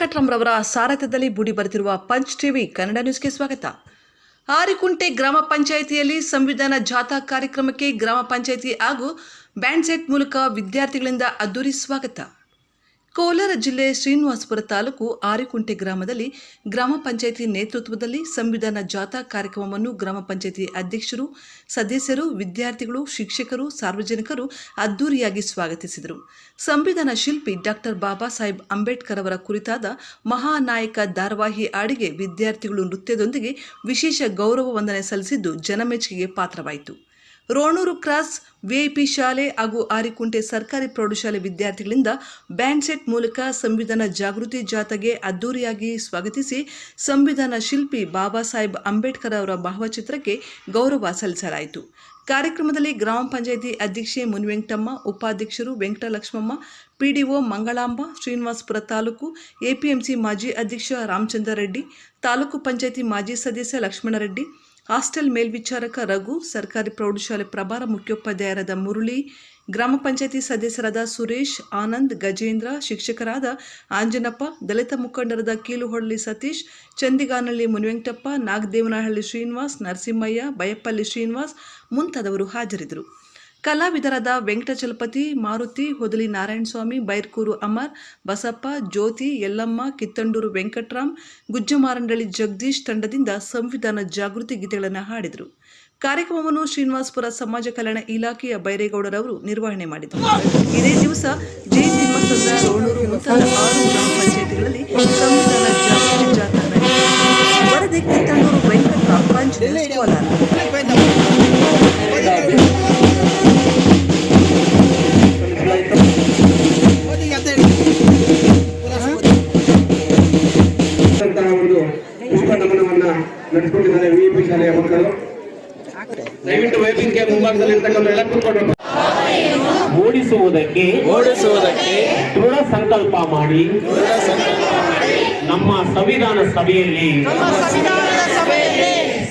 ವೆಂಕಟರಾಮ್ರವರ ಸಾರಥ್ಯದಲ್ಲಿ ಮೂಡಿ ಬರೆದಿರುವ punch TV Kannada ನ್ಯೂಸ್ಗೆ ಸ್ವಾಗತ. ಆರಿಕುಂಟೆ ಗ್ರಾಮ ಪಂಚಾಯಿತಿಯಲ್ಲಿ ಸಂವಿಧಾನ ಜಾಥಾ ಕಾರ್ಯಕ್ರಮಕ್ಕೆ ಗ್ರಾಮ ಪಂಚಾಯಿತಿ ಹಾಗೂ ಬ್ಯಾಂಡ್ ಸೆಟ್ ಮೂಲಕ ವಿದ್ಯಾರ್ಥಿಗಳಿಂದ ಅದ್ದೂರಿ ಸ್ವಾಗತ. ಕೋಲಾರ ಜಿಲ್ಲೆ ಶ್ರೀನಿವಾಸಪುರ ತಾಲೂಕು ಆರಿಕುಂಟೆ ಗ್ರಾಮದಲ್ಲಿ ಗ್ರಾಮ ಪಂಚಾಯಿತಿ ನೇತೃತ್ವದಲ್ಲಿ ಸಂವಿಧಾನ ಜಾಥಾ ಕಾರ್ಯಕ್ರಮವನ್ನು ಗ್ರಾಮ ಪಂಚಾಯಿತಿ ಅಧ್ಯಕ್ಷರು, ಸದಸ್ಯರು, ವಿದ್ಯಾರ್ಥಿಗಳು, ಶಿಕ್ಷಕರು, ಸಾರ್ವಜನಿಕರು ಅದ್ದೂರಿಯಾಗಿ ಸ್ವಾಗತಿಸಿದರು. ಸಂವಿಧಾನ ಶಿಲ್ಪಿ ಡಾಕ್ಟರ್ ಬಾಬಾ ಸಾಹೇಬ್ ಅಂಬೇಡ್ಕರ್ ಅವರ ಕುರಿತಾದ ಮಹಾನಾಯಕ ಧಾರಾವಾಹಿ ಹಾಡಿಗೆ ವಿದ್ಯಾರ್ಥಿಗಳು ನೃತ್ಯದೊಂದಿಗೆ ವಿಶೇಷ ಗೌರವ ವಂದನೆ ಸಲ್ಲಿಸಿದ್ದು ಜನಮೆಚ್ಚುಗೆಗೆ ಪಾತ್ರವಾಯಿತು. ರೋಣೂರು ಕ್ರಾಸ್ ವಿಐಪಿ ಶಾಲೆ ಹಾಗೂ ಆರಿಕುಂಟೆ ಸರ್ಕಾರಿ ಪ್ರೌಢಶಾಲೆ ವಿದ್ಯಾರ್ಥಿಗಳಿಂದ ಬ್ಯಾಂಡ್ ಸೆಟ್ ಮೂಲಕ ಸಂವಿಧಾನ ಜಾಗೃತಿ ಜಾಥಾಗೆ ಅದ್ದೂರಿಯಾಗಿ ಸ್ವಾಗತಿಸಿ ಸಂವಿಧಾನ ಶಿಲ್ಪಿ ಬಾಬಾ ಸಾಹೇಬ್ ಅಂಬೇಡ್ಕರ್ ಅವರ ಭಾವಚಿತ್ರಕ್ಕೆ ಗೌರವ ಸಲ್ಲಿಸಲಾಯಿತು. ಕಾರ್ಯಕ್ರಮದಲ್ಲಿ ಗ್ರಾಮ ಪಂಚಾಯಿತಿ ಅಧ್ಯಕ್ಷೆ ಮುನಿವೆಂಕಟಮ್ಮ, ಉಪಾಧ್ಯಕ್ಷರು ವೆಂಕಟಲಕ್ಷ್ಮಮ್ಮ, ಪಿಡಿಒ ಮಂಗಳಾಂಬ, ಶ್ರೀನಿವಾಸಪುರ ತಾಲೂಕು ಎಪಿಎಂಸಿ ಮಾಜಿ ಅಧ್ಯಕ್ಷ ರಾಮಚಂದ್ರ ರೆಡ್ಡಿ, ತಾಲೂಕು ಪಂಚಾಯಿತಿ ಮಾಜಿ ಸದಸ್ಯ ಲಕ್ಷ್ಮಣರೆಡ್ಡಿ, ಹಾಸ್ಟೆಲ್ ಮೇಲ್ವಿಚಾರಕ ರಘು, ಸರ್ಕಾರಿ ಪ್ರೌಢಶಾಲೆ ಪ್ರಭಾರ ಮುಖ್ಯೋಪಾಧ್ಯಾಯರಾದ ಮುರಳಿ, ಗ್ರಾಮ ಪಂಚಾಯಿತಿ ಸದಸ್ಯರಾದ ಸುರೇಶ್, ಆನಂದ್, ಗಜೇಂದ್ರ, ಶಿಕ್ಷಕರಾದ ಆಂಜನಪ್ಪ, ದಲಿತ ಮುಖಂಡರಾದ ಕೀಲುಹೊಳ್ಳಿ ಸತೀಶ್, ಚಂದಿಗಾನಹಳ್ಳಿ ಮುನಿವೆಂಕಟಪ್ಪ, ನಾಗದೇವನಹಳ್ಳಿ ಶ್ರೀನಿವಾಸ್, ನರಸಿಂಹಯ್ಯ, ಬಯಪಲ್ಲಿ ಶ್ರೀನಿವಾಸ್ ಮುಂತಾದವರು ಹಾಜರಿದ್ದರು. ಕಲಾವಿದರಾದ ವೆಂಕಟಚಲಪತಿ, ಮಾರುತಿ, ಹೊದಲಿ ನಾರಾಯಣಸ್ವಾಮಿ, ಬೈರ್ಕೂರು ಅಮರ್, ಬಸಪ್ಪ, ಜ್ಯೋತಿ, ಯಲ್ಲಮ್ಮ, ಕಿತ್ತಂಡೂರು ವೆಂಕಟರಾಮ್, ಗುಜ್ಜಮಾರಂಡಳ್ಳಿ ಜಗದೀಶ್ ತಂಡದಿಂದ ಸಂವಿಧಾನ ಜಾಗೃತಿ ಗೀತೆಗಳನ್ನು ಹಾಡಿದರು. ಕಾರ್ಯಕ್ರಮವನ್ನು ಶ್ರೀನಿವಾಸಪುರ ಸಮಾಜ ಕಲ್ಯಾಣ ಇಲಾಖೆಯ ಬೈರೇಗೌಡರವರು ನಿರ್ವಹಣೆ ಮಾಡಿದರು. ಇದೇ ದಿವಸ ಜೆ ತಿಮ್ಮಸಂದ್ರ, ರೋಣೂರು ಮುಂತಾದ 6 ಗ್ರಾಮ ಪಂಚಾಯಿತಿಗಳಲ್ಲಿ ಸಂವಿಧಾನ ಜಾಗೃತಿ ಜಾಥಾ ನಡೆಯಿತು. ವರದಿ ಕಿತ್ತಂಡೂರು ವೆಂಕಟರಾಮ್, ಪಂಚ್ ನ್ಯೂಸ್, ಕೋಲಾರ. ಪುಷ್ಪ ನಮನವನ್ನ ನಡೆಸಿಕೊಂಡಿದ್ದಾರೆ ವಿಪಿ ಶಾಲೆಯ ಮಕ್ಕಳು. ದಯವಿಟ್ಟು ವೇದಿಕೆ ಮುಂಭಾಗದಲ್ಲಿರ್ತಕ್ಕಂಥ ಎಲ್ಲ ಕೂತ್ಕೊಂಡು ಓಡಿಸುವುದಕ್ಕೆ ದೃಢ ಸಂಕಲ್ಪ ಮಾಡಿ ನಮ್ಮ ಸಂವಿಧಾನ ಸಭೆಯಲ್ಲಿ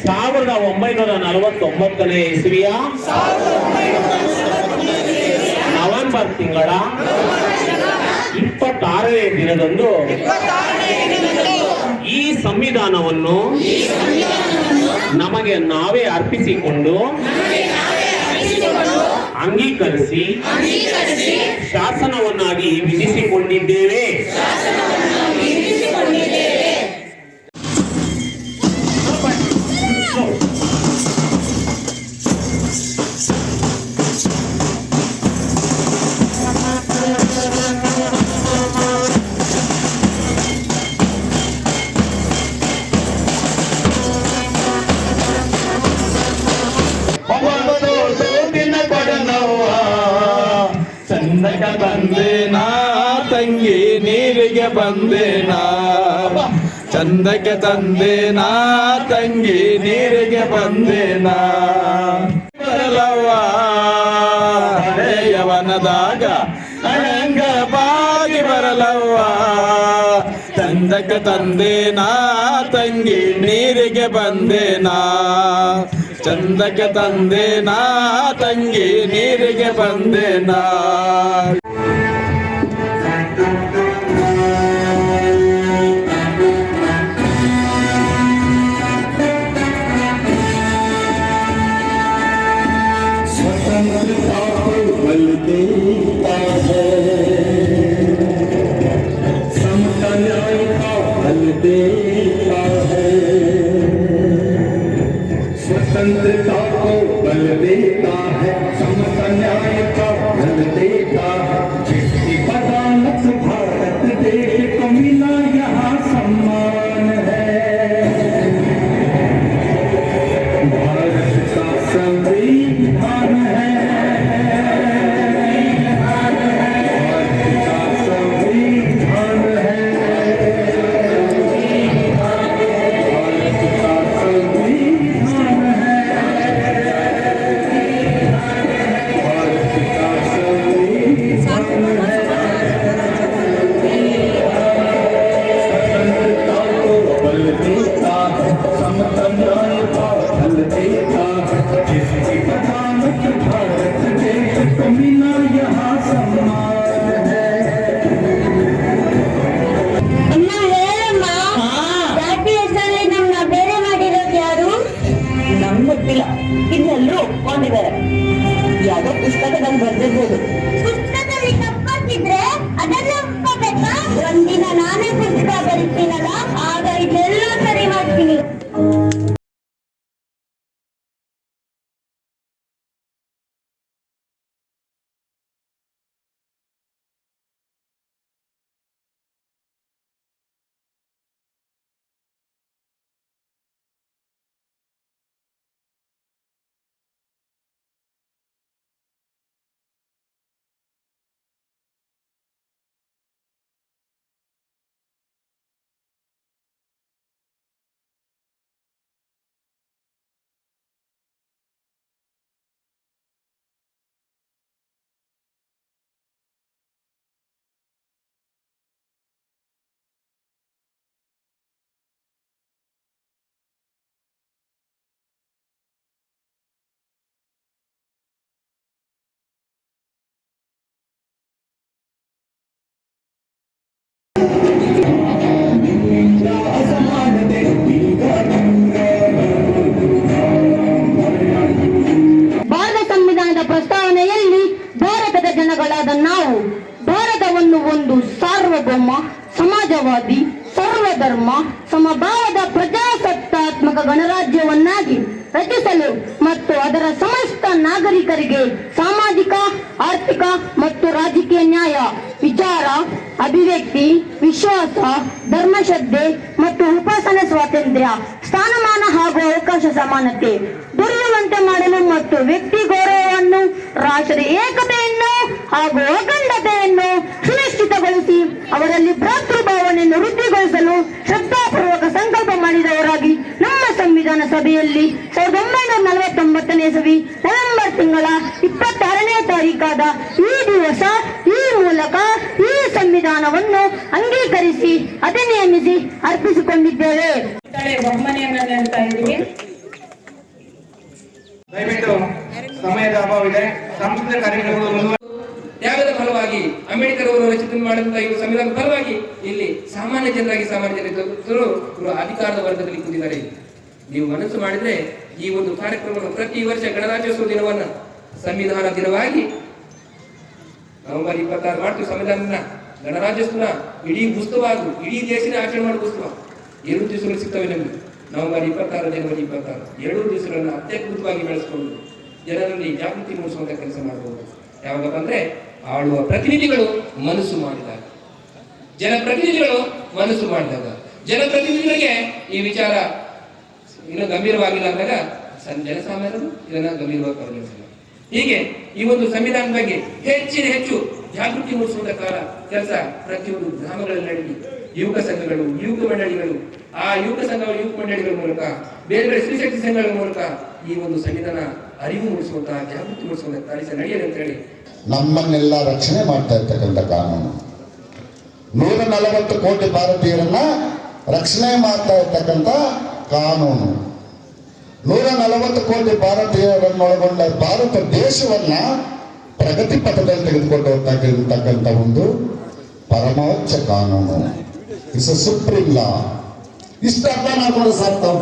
1949ನೇ ಇಸವಿಯ ನವೆಂಬರ್ ತಿಂಗಳ 26ನೇ ದಿನದಂದು ಈ ಸಂವಿಧಾನವನ್ನು ನಮಗೆ ನಾವೇ ಅರ್ಪಿಸಿಕೊಂಡು ಅಂಗೀಕರಿಸಿ ಶಾಸನವನ್ನಾಗಿ ವಿಧಿಸಿಕೊಂಡಿದ್ದೇವೆ. ಚಂದಕ ತಂದೇನಾ ತಂಗಿ ನೀರಿಗೆ ಬಂದೇನಾ, ಚಂದಕ್ಕೆ ತಂದೇನಾ ತಂಗಿ ನೀರಿಗೆ ಬಂದೇನಾ, ಬರಲವ್ವ ಹಳೆಯವನದಾಗ ಅಳಂಗ ಬಾಗಿ ಬರಲವ್ವ, ಚಂದಕ್ಕೆ ತಂದೇನಾ ತಂಗಿ ನೀರಿಗೆ ಬಂದೇನಾ, ಚಂದಕ್ಕೆ ತಂದೇನಾ ತಂಗಿ ನೀರಿಗೆ ಬಂದೇನಾ. स्वतंत्रता बल देता है, समता न्याय का बल देता है, स्वतंत्रता को बल देता है, समता न्याय का बल देता है, जिसकी बदौलत भारत देश को मिला यहाँ सम्मान है, भारत का संविधान है, भारत का संविधान ಮುಟ್ಟಿಲ್ಲ. ಇನ್ನೆಲ್ಲರೂ ಒಪ್ಕೊಂಡಿದ್ದಾರೆ. ಯಾವುದೋ ಪುಸ್ತಕದಲ್ಲಿ ಬರ್ದಿರ್ಬೋದು. ಪುಸ್ತಕದಲ್ಲಿ ತಪ್ಪಾಗಿದ್ರೆ ಅದನ್ನ ಒಪ್ಕೋಬೇಕಾ? ಒಂದಿನ ನಾನೇ ಪುಸ್ತಕ ಬರೀತೀನಲ್ಲ, ಆಗ ಇದೆಲ್ಲ ಸರಿ ಮಾಡ್ತೀನಿ. ಭಾರತ ಸಂವಿಧಾನದ ಪ್ರಸ್ತಾವನೆಯಲ್ಲಿ ಭಾರತದ ಜನಗಳಾದ ನಾವು ಭಾರತವನ್ನು ಒಂದು ಸಾರ್ವಭೌಮ, ಸಮಾಜವಾದಿ, ಸರ್ವಧರ್ಮ, ಸಮಭಾವದ ಪ್ರಜಾಸತ್ತಾತ್ಮಕ ಗಣರಾಜ್ಯವನ್ನಾಗಿ ರಚಿಸಲು ಮತ್ತು ಅದರ ಸಮಸ್ತ ನಾಗರಿಕರಿಗೆ ಸಾಮಾಜಿಕ, ಆರ್ಥಿಕ ಮತ್ತು ರಾಜಕೀಯ ನ್ಯಾಯ, ವಿಚಾರ, ಅಭಿವ್ಯಕ್ತಿ, ವಿಶ್ವಾಸ, ಧರ್ಮಶ್ರದ್ಧೆ ಮತ್ತು ಉಪಾಸನೆ ಸ್ವಾತಂತ್ರ್ಯ, ಸ್ಥಾನಮಾನ ಹಾಗೂ ಅವಕಾಶ ಸಮಾನತೆ ದೊರೆಯುವಂತೆ ಮಾಡಲು ಮತ್ತು ವ್ಯಕ್ತಿ ಗೌರವವನ್ನು, ರಾಷ್ಟ್ರದ ಏಕತೆಯನ್ನು ಹಾಗೂ ಅಖಂಡತೆಯನ್ನು ಸುನಿಶ್ಚಿತಗೊಳಿಸಿ ಅವರಲ್ಲಿ ಭ್ರಾತೃಭಾವನೆಯನ್ನು ವೃದ್ಧಿಗೊಳಿಸಲು ಶ್ರದ್ಧಾಪೂರ್ವಕ ಸಂಕಲ್ಪ ಮಾಡಿದವರಾಗಿ ನಮ್ಮ ಸಂವಿಧಾನ ಸಭೆಯಲ್ಲಿ 1949ನೇ ಇಸವಿ ನವೆಂಬರ್ ತಿಂಗಳ 26ನೇ ತಾರೀಕಾದ ಈ ದಿವಸ ಈ ಮೂಲಕ ಈ ಸಂವಿಧಾನವನ್ನು ಅಂಗೀಕರಿಸಿ ಅಧಿನಿಯಮಿಸಿ ಅರ್ಪಿಸಿಕೊಂಡಿದ್ದೇವೆ. ಬಹುಮನೆಯನ್ನ ನೀಡ್ತಾ ಇದ್ದೀವಿ. ದಯವಿಟ್ಟು ಸಮಯದ ಅಭಾವ ಇದೆ. ಸಾಂಸ್ಕೃತಿಕ ಕಾರ್ಯಕ್ರಮಗಳು ತ್ಯಾಗದ ಫಲವಾಗಿ ಅಂಬೇಡ್ಕರ್ ಅವರು ರಚಿತ ಮಾಡಿದಂತಹ ಈ ಸಂವಿಧಾನದ ಫಲವಾಗಿ ಇಲ್ಲಿ ಸಾಮಾನ್ಯ ಜನರು ಅಧಿಕಾರದ ವರ್ಗದಲ್ಲಿ ಕೂತಿದ್ದಾರೆ. ನೀವು ಮನಸ್ಸು ಮಾಡಿದ್ರೆ ಈ ಒಂದು ಕಾರ್ಯಕ್ರಮವನ್ನು ಪ್ರತಿ ವರ್ಷ ಗಣರಾಜ್ಯೋತ್ಸವ ದಿನವನ್ನ ಸಂವಿಧಾನ ದಿನವಾಗಿ ನವೆಂಬರ್ 26 ಮಾಡ್ತೀವಿ. ಸಂವಿಧಾನ ಗಣರಾಜ್ಯೋತ್ಸವ ಇಡೀ ಉತ್ಸವ, ಇಡೀ ದೇಶದ ಆಚರಣೆ ಮಾಡುವ ಉತ್ಸವ 2 ದಿವಸಗಳು ಸಿಗ್ತವೆ ನಮಗೆ. ನವೆಂಬರ್ 26, ಜನವರಿ 26 2 ದಿವಸಗಳನ್ನು ಅತ್ಯದ್ಭುತವಾಗಿ ಬೆಳೆಸಿಕೊಂಡು ಜನರಲ್ಲಿ ಜಾಗೃತಿ ಮೂಡಿಸುವಂತ ಕೆಲಸ ಮಾಡಬಹುದು. ಯಾವಾಗಪ್ಪ ಅಂದ್ರೆ ಆಳುವ ಪ್ರತಿನಿಧಿಗಳು ಮನಸ್ಸು ಮಾಡಿದಾಗ, ಜನಪ್ರತಿನಿಧಿಗಳು ಮನಸ್ಸು ಮಾಡಿದಾಗ, ಜನಪ್ರತಿನಿಧಿಗಳಿಗೆ ಈ ವಿಚಾರ ಇನ್ನು ಗಂಭೀರವಾಗಿಲ್ಲ ಅಂದಾಗ ಜನಸಾಮಾನ್ಯರು ಇದನ್ನ ಗಂಭೀರವಾಗಿ ಪರಿಗಣಿಸಿಲ್ಲ. ಹೀಗೆ ಈ ಒಂದು ಸಂವಿಧಾನದ ಬಗ್ಗೆ ಹೆಚ್ಚಿನ ಹೆಚ್ಚು ಜಾಗೃತಿ ಮೂಡಿಸುವಂತ ಕೆಲಸ ಪ್ರತಿಯೊಂದು ಗ್ರಾಮಗಳಲ್ಲಿ ನಡೆದಿ ಯುವಕ ಸಂಘಗಳು, ಯುವಕ ಮಂಡಳಿಗಳು, ಆ ಯುವಕ ಸಂಘಗಳು, ಯುವಕ ಮಂಡಳಿಗಳ ಮೂಲಕ ಬೇರೆ ಬೇರೆ ಸ್ತ್ರೀಶಕ್ತಿ ಸಂಘಗಳ ಮೂಲಕ ಈ ಒಂದು ಸಂವಿಧಾನ ಅರಿವು ಮೂಡಿಸುವಂತಹ, ಜಾಗೃತಿ ಮೂಡಿಸುವಂತಹ ಕಾರ್ಯ ನಡೆಯಲಿ ಅಂತ ಹೇಳಿ ನಮ್ಮನ್ನೆಲ್ಲ ರಕ್ಷಣೆ ಮಾಡ್ತಾ ಇರ್ತಕ್ಕಂಥ ಕಾನೂನು. 140 ಕೋಟಿ ಭಾರತೀಯರನ್ನ ರಕ್ಷಣೆ ಮಾಡ್ತಾ ಇರ್ತಕ್ಕಂಥ ಕಾನೂನು. 140 ಕೋಟಿ ಭಾರತೀಯರನ್ನೊಳಗೊಂಡ ಭಾರತ ದೇಶವನ್ನ ಪ್ರಗತಿ ಪಥದಲ್ಲಿ ತೆಗೆದುಕೊಂಡು ಹೋಗ್ತಕ್ಕಂಥ ಒಂದು ಪರಮೋಚ್ಚ ಕಾನೂನು. ಇಟ್ಸ್ ಅ ಸುಪ್ರೀಂ ಲಾ. ಇಷ್ಟ ಅರ್ಥ ಮಾಡ್ಕೊಂಡು ಸಾಕ್ತಾವ.